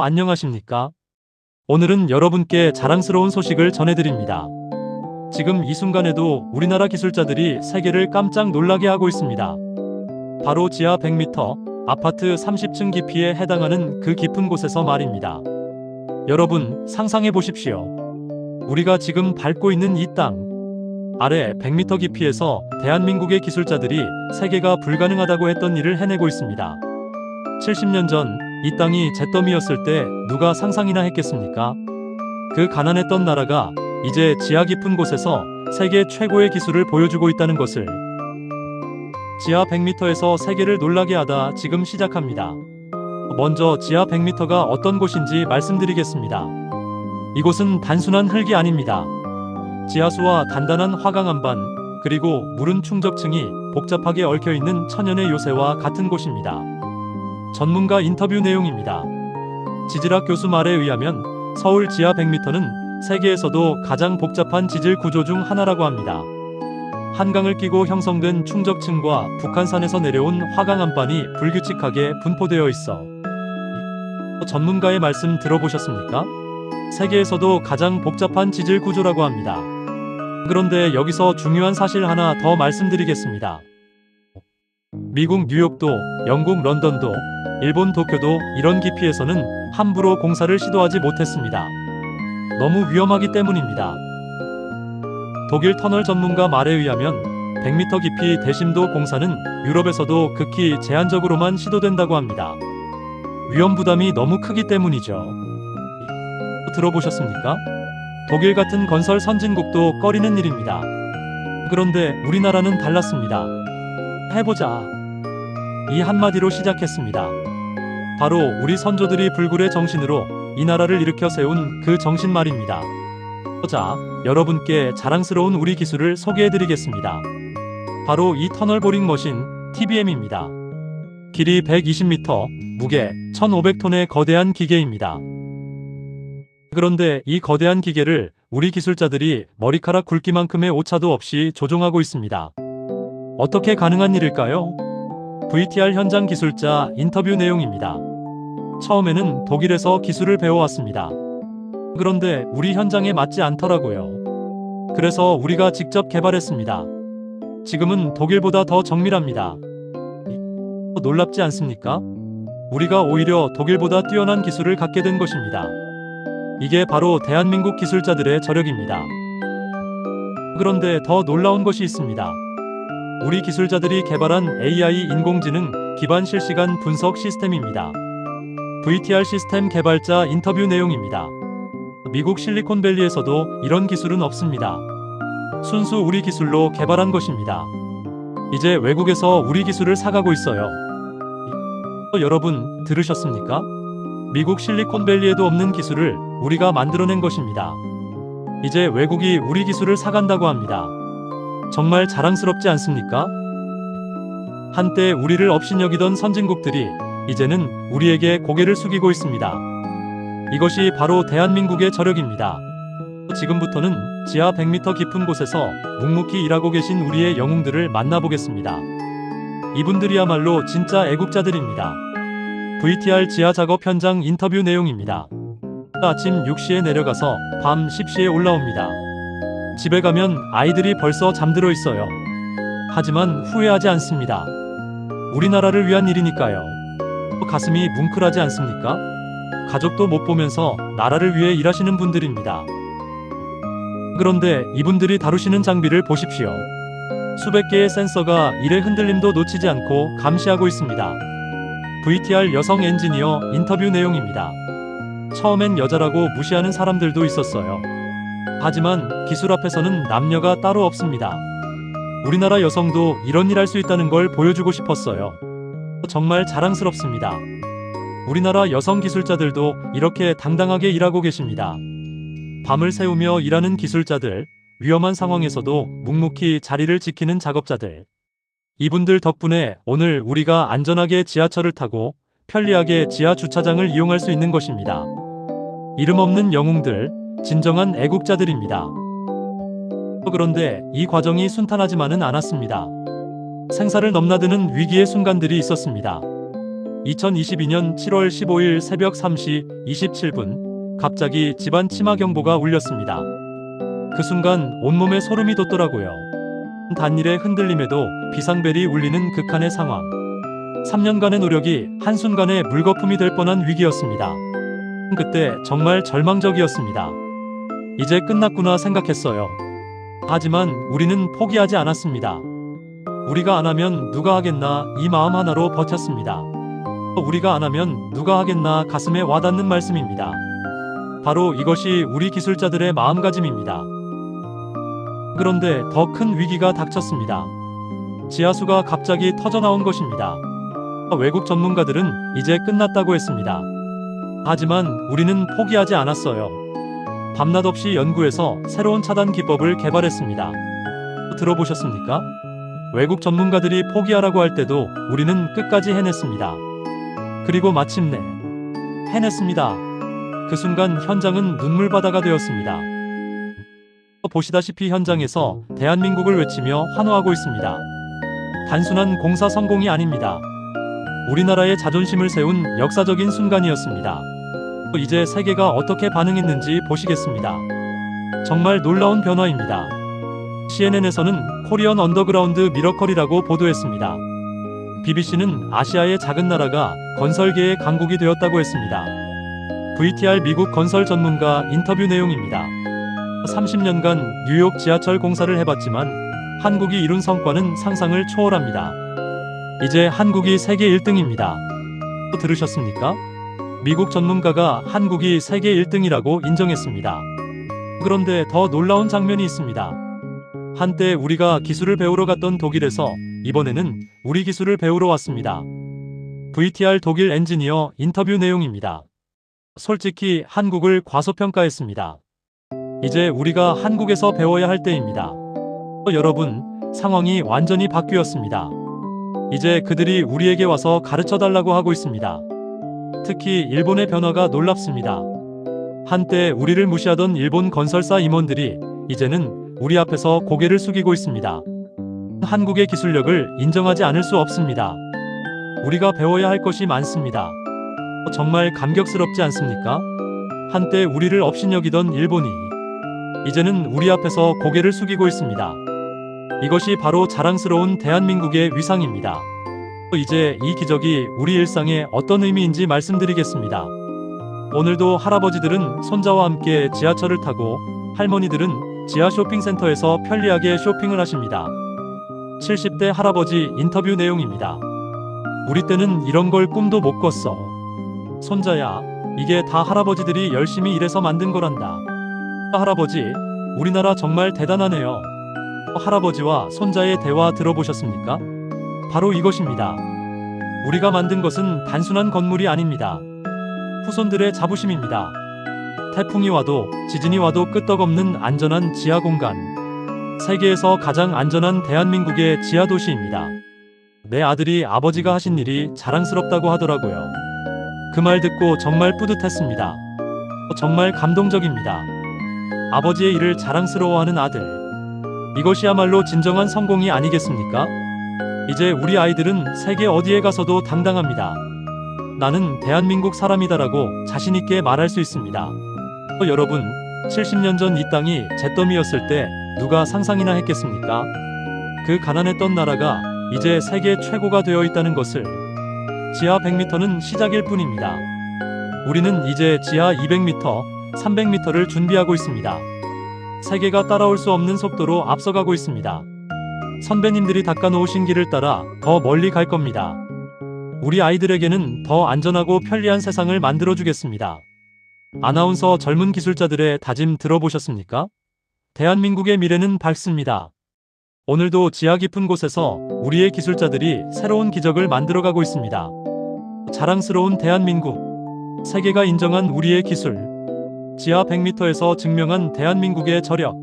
안녕하십니까? 오늘은 여러분께 자랑스러운 소식을 전해드립니다. 지금 이 순간에도 우리나라 기술자들이 세계를 깜짝 놀라게 하고 있습니다. 바로 지하 100m, 아파트 30층 깊이에 해당하는 그 깊은 곳에서 말입니다. 여러분, 상상해 보십시오. 우리가 지금 밟고 있는 이 땅 아래 100m 깊이에서 대한민국의 기술자들이 세계가 불가능하다고 했던 일을 해내고 있습니다. 70년 전 이 땅이 잿더미였을 때 누가 상상이나 했겠습니까? 그 가난했던 나라가 이제 지하 깊은 곳에서 세계 최고의 기술을 보여주고 있다는 것을. 지하 100m에서 세계를 놀라게 하다 지금 시작합니다. 먼저 지하 100m가 어떤 곳인지 말씀드리겠습니다. 이곳은 단순한 흙이 아닙니다. 지하수와 단단한 화강 안반, 그리고 물은 충적층이 복잡하게 얽혀있는 천연의 요새와 같은 곳입니다. 전문가 인터뷰 내용입니다. 지질학 교수 말에 의하면 서울 지하 100m는 세계에서도 가장 복잡한 지질 구조 중 하나라고 합니다. 한강을 끼고 형성된 충적층과 북한산에서 내려온 화강 안반이 불규칙하게 분포되어 있어. 전문가의 말씀 들어보셨습니까? 세계에서도 가장 복잡한 지질 구조라고 합니다. 그런데 여기서 중요한 사실 하나 더 말씀드리겠습니다. 미국 뉴욕도, 영국 런던도, 일본 도쿄도 이런 깊이에서는 함부로 공사를 시도하지 못했습니다. 너무 위험하기 때문입니다. 독일 터널 전문가 말에 의하면 100m 깊이 대심도 공사는 유럽에서도 극히 제한적으로만 시도된다고 합니다. 위험 부담이 너무 크기 때문이죠. 들어보셨습니까? 독일 같은 건설 선진국도 꺼리는 일입니다. 그런데 우리나라는 달랐습니다. 해보자. 이 한마디로 시작했습니다. 바로 우리 선조들이 불굴의 정신으로 이 나라를 일으켜 세운 그 정신 말입니다. 자, 여러분께 자랑스러운 우리 기술을 소개해드리겠습니다. 바로 이 터널 보링 머신 TBM입니다. 길이 120m, 무게 1500톤의 거대한 기계입니다. 그런데 이 거대한 기계를 우리 기술자들이 머리카락 굵기만큼의 오차도 없이 조종하고 있습니다. 어떻게 가능한 일일까요? VTR 현장 기술자 인터뷰 내용입니다. 처음에는 독일에서 기술을 배워왔습니다. 그런데 우리 현장에 맞지 않더라고요. 그래서 우리가 직접 개발했습니다. 지금은 독일보다 더 정밀합니다. 놀랍지 않습니까? 우리가 오히려 독일보다 뛰어난 기술을 갖게 된 것입니다. 이게 바로 대한민국 기술자들의 저력입니다. 그런데 더 놀라운 것이 있습니다. 우리 기술자들이 개발한 AI 인공지능 기반 실시간 분석 시스템입니다. VTR 시스템 개발자 인터뷰 내용입니다. 미국 실리콘밸리에서도 이런 기술은 없습니다. 순수 우리 기술로 개발한 것입니다. 이제 외국에서 우리 기술을 사가고 있어요. 여러분, 들으셨습니까? 미국 실리콘밸리에도 없는 기술을 우리가 만들어낸 것입니다. 이제 외국이 우리 기술을 사간다고 합니다. 정말 자랑스럽지 않습니까? 한때 우리를 업신여기던 선진국들이 이제는 우리에게 고개를 숙이고 있습니다. 이것이 바로 대한민국의 저력입니다. 지금부터는 지하 100m 깊은 곳에서 묵묵히 일하고 계신 우리의 영웅들을 만나보겠습니다. 이분들이야말로 진짜 애국자들입니다. VTR 지하 작업 현장 인터뷰 내용입니다. 아침 6시에 내려가서 밤 10시에 올라옵니다. 집에 가면 아이들이 벌써 잠들어 있어요. 하지만 후회하지 않습니다. 우리나라를 위한 일이니까요. 가슴이 뭉클하지 않습니까? 가족도 못 보면서 나라를 위해 일하시는 분들입니다. 그런데 이분들이 다루시는 장비를 보십시오. 수백 개의 센서가 일의 흔들림도 놓치지 않고 감시하고 있습니다. VTR 여성 엔지니어 인터뷰 내용입니다. 처음엔 여자라고 무시하는 사람들도 있었어요. 하지만 기술 앞에서는 남녀가 따로 없습니다. 우리나라 여성도 이런 일 할 수 있다는 걸 보여주고 싶었어요. 정말 자랑스럽습니다. 우리나라 여성 기술자들도 이렇게 당당하게 일하고 계십니다. 밤을 새우며 일하는 기술자들, 위험한 상황에서도 묵묵히 자리를 지키는 작업자들. 이분들 덕분에 오늘 우리가 안전하게 지하철을 타고 편리하게 지하 주차장을 이용할 수 있는 것입니다. 이름 없는 영웅들, 진정한 애국자들입니다. 그런데 이 과정이 순탄하지만은 않았습니다. 생사를 넘나드는 위기의 순간들이 있었습니다. 2022년 7월 15일 새벽 3시 27분, 갑자기 집안 치마 경보가 울렸습니다. 그 순간 온몸에 소름이 돋더라고요. 단일의 흔들림에도 비상벨이 울리는 극한의 상황. 3년간의 노력이 한순간에 물거품이 될 뻔한 위기였습니다. 그때 정말 절망적이었습니다. 이제 끝났구나 생각했어요. 하지만 우리는 포기하지 않았습니다. 우리가 안 하면 누가 하겠나 이 마음 하나로 버텼습니다. 우리가 안 하면 누가 하겠나 가슴에 와닿는 말씀입니다. 바로 이것이 우리 기술자들의 마음가짐입니다. 그런데 더 큰 위기가 닥쳤습니다. 지하수가 갑자기 터져나온 것입니다. 외국 전문가들은 이제 끝났다고 했습니다. 하지만 우리는 포기하지 않았어요. 밤낮 없이 연구해서 새로운 차단 기법을 개발했습니다. 들어보셨습니까? 외국 전문가들이 포기하라고 할 때도 우리는 끝까지 해냈습니다. 그리고 마침내 해냈습니다. 그 순간 현장은 눈물바다가 되었습니다. 보시다시피 현장에서 대한민국을 외치며 환호하고 있습니다. 단순한 공사 성공이 아닙니다. 우리나라의 자존심을 세운 역사적인 순간이었습니다. 이제 세계가 어떻게 반응했는지 보시겠습니다. 정말 놀라운 변화입니다. CNN에서는 코리안 언더그라운드 미러컬이라고 보도했습니다. BBC는 아시아의 작은 나라가 건설계의 강국이 되었다고 했습니다. VTR 미국 건설 전문가 인터뷰 내용입니다. 30년간 뉴욕 지하철 공사를 해봤지만 한국이 이룬 성과는 상상을 초월합니다. 이제 한국이 세계 1등입니다. 들으셨습니까? 미국 전문가가 한국이 세계 1등이라고 인정했습니다. 그런데 더 놀라운 장면이 있습니다. 한때 우리가 기술을 배우러 갔던 독일에서 이번에는 우리 기술을 배우러 왔습니다. VTR 독일 엔지니어 인터뷰 내용입니다. 솔직히 한국을 과소평가했습니다. 이제 우리가 한국에서 배워야 할 때입니다. 여러분, 상황이 완전히 바뀌었습니다. 이제 그들이 우리에게 와서 가르쳐 달라고 하고 있습니다. 특히 일본의 변화가 놀랍습니다. 한때 우리를 무시하던 일본 건설사 임원들이 이제는 우리 앞에서 고개를 숙이고 있습니다. 한국의 기술력을 인정하지 않을 수 없습니다. 우리가 배워야 할 것이 많습니다. 정말 감격스럽지 않습니까? 한때 우리를 업신여기던 일본이 이제는 우리 앞에서 고개를 숙이고 있습니다. 이것이 바로 자랑스러운 대한민국의 위상입니다. 이제 이 기적이 우리 일상에 어떤 의미인지 말씀드리겠습니다. 오늘도 할아버지들은 손자와 함께 지하철을 타고 할머니들은 지하 쇼핑센터에서 편리하게 쇼핑을 하십니다. 70대 할아버지 인터뷰 내용입니다. 우리 때는 이런 걸 꿈도 못 꿨어. 손자야, 이게 다 할아버지들이 열심히 일해서 만든 거란다. 할아버지, 우리나라 정말 대단하네요. 할아버지와 손자의 대화 들어보셨습니까? 바로 이것입니다. 우리가 만든 것은 단순한 건물이 아닙니다. 후손들의 자부심입니다. 태풍이 와도 지진이 와도 끄떡없는 안전한 지하 공간. 세계에서 가장 안전한 대한민국의 지하 도시입니다. 내 아들이 아버지가 하신 일이 자랑스럽다고 하더라고요. 그 말 듣고 정말 뿌듯했습니다. 정말 감동적입니다. 아버지의 일을 자랑스러워하는 아들. 이것이야말로 진정한 성공이 아니겠습니까? 이제 우리 아이들은 세계 어디에 가서도 당당합니다. 나는 대한민국 사람이다라고 자신있게 말할 수 있습니다. 여러분, 70년 전 이 땅이 잿더미였을 때 누가 상상이나 했겠습니까? 그 가난했던 나라가 이제 세계 최고가 되어 있다는 것을. 지하 100m는 시작일 뿐입니다. 우리는 이제 지하 200m, 300m를 준비하고 있습니다. 세계가 따라올 수 없는 속도로 앞서가고 있습니다. 선배님들이 닦아놓으신 길을 따라 더 멀리 갈 겁니다. 우리 아이들에게는 더 안전하고 편리한 세상을 만들어주겠습니다. 아나운서 젊은 기술자들의 다짐 들어보셨습니까? 대한민국의 미래는 밝습니다. 오늘도 지하 깊은 곳에서 우리의 기술자들이 새로운 기적을 만들어가고 있습니다. 자랑스러운 대한민국, 세계가 인정한 우리의 기술, 지하 100m에서 증명한 대한민국의 저력.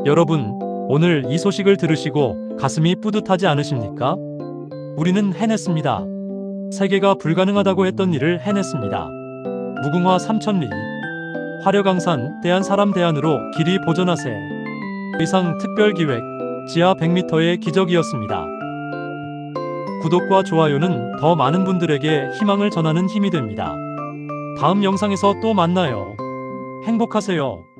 여러분, 오늘 이 소식을 들으시고 가슴이 뿌듯하지 않으십니까? 우리는 해냈습니다. 세계가 불가능하다고 했던 일을 해냈습니다. 무궁화 3000리, 화려강산, 대한사람 대안으로 길이 보존하세. 이상 특별기획, 지하 100m의 기적이었습니다. 구독과 좋아요는 더 많은 분들에게 희망을 전하는 힘이 됩니다. 다음 영상에서 또 만나요. 행복하세요.